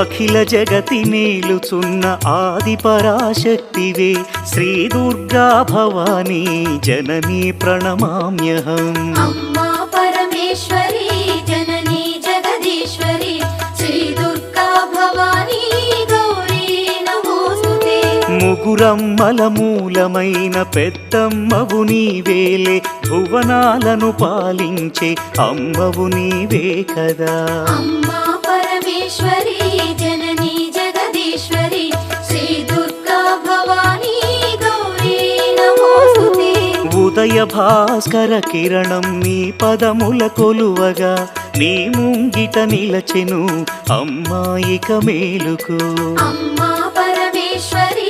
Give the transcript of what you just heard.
అఖిల జగతి నేలుచున్న ఆది పరాశక్తివే శ్రీ దుర్గా భవానీ జననీ ప్రణమామ్యహం అమ్మా పరమేశ్వరి జననీ జగదీశ్వరి శ్రీ దుర్గా భవానీ గౌరీ నమోస్తుతే ముగురమ్మల మూలమైన పెద్దమ్మవు నీవేలే భువనాలను పాలించే అమ్మవు నీవే కదా అమ్మా పరమేశ్వరి జననీ జగదీశ్వరి శ్రీ దుర్గా భవానీ గౌరీ నమోస్తుతే ఉదయ భాస్కర కిరణం నీ పదముల కొలువగా నీ ముంగిట నిలచెను అమ్మాయిక మేలుకు అమ్మా పరమేశ్వరి